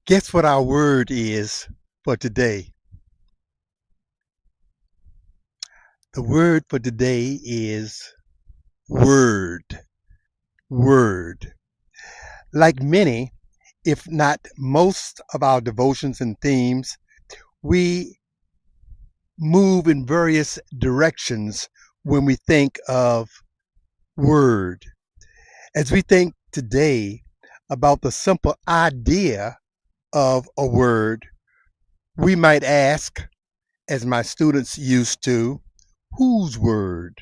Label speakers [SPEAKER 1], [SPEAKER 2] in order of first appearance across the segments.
[SPEAKER 1] Guess what our word is for today? The word for today is word. Word. Like many, if not most of our devotions and themes, we move in various directions when we think of word. As we think today about the simple idea of a word, we might ask, as my students used to, whose word?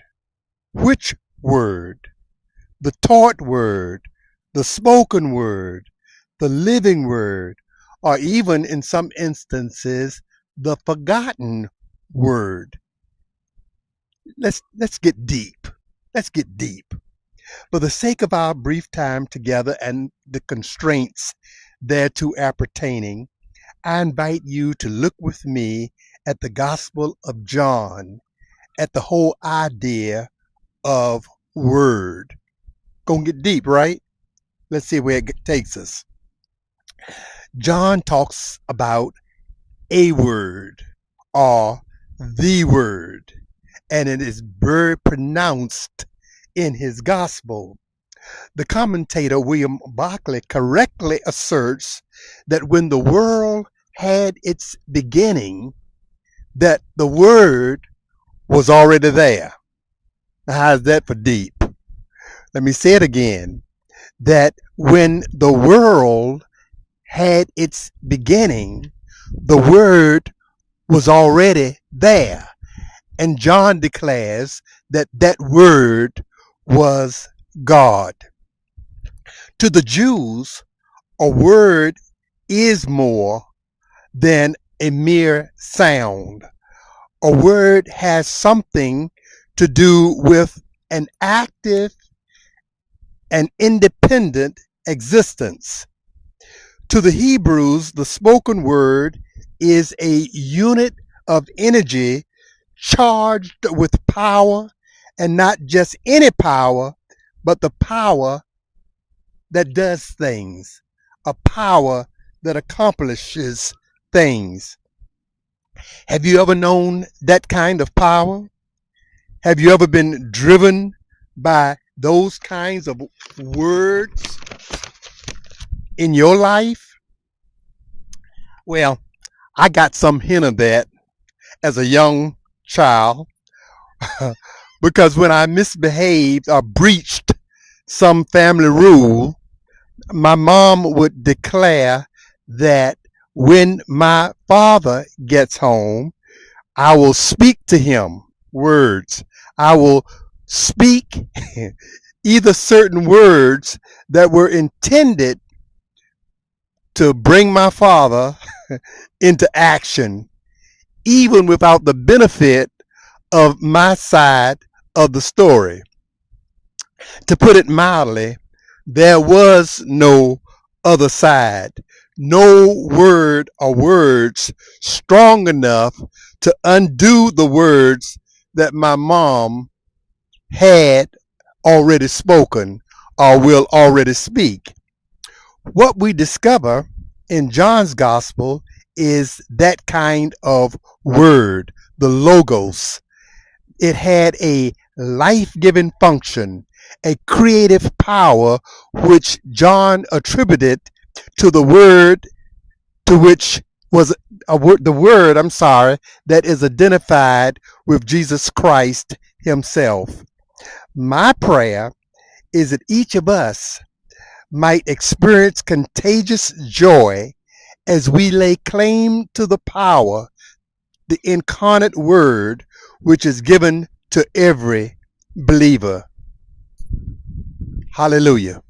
[SPEAKER 1] Which word? The taught word, the spoken word, the living word, or even in some instances, the forgotten word. Let's get deep. Let's get deep. For the sake of our brief time together and the constraints thereto appertaining, I invite you to look with me at the Gospel of John, at the whole idea of word. Gonna get deep, right? Let's see where it takes us. John talks about a word or the word, and it is very pronounced in his gospel. The commentator William Barclay correctly asserts that when the world had its beginning, that the word was already there. Now, how's that for deep? Let me say it again. That when the world had its beginning, the word was already there. And John declares that that word was God. To the Jews, a word is more than a mere sound. A word has something to do with an active and independent existence. To the Hebrews, the spoken word is a unit of energy charged with power, and not just any power, but the power that does things, a power that accomplishes things. Have you ever known that kind of power? Have you ever been driven by those kinds of words in your life? Well, I got some hint of that as a young child because when I misbehaved or breached some family rule, my mom would declare that when my father gets home, I will speak to him words. I will speak either certain words that were intended to bring my father into action, even without the benefit of my side of the story. To put it mildly, there was no other side, no word or words strong enough to undo the words that my mom had already spoken or will already speak. What we discover in John's gospel is that kind of word, the logos. It had a life giving function, a creative power which John attributed to the word to which was a word, the word, that is identified with Jesus Christ himself. My prayer is that each of us might experience contagious joy as we lay claim to the power, the incarnate word, which is given to every believer. Hallelujah.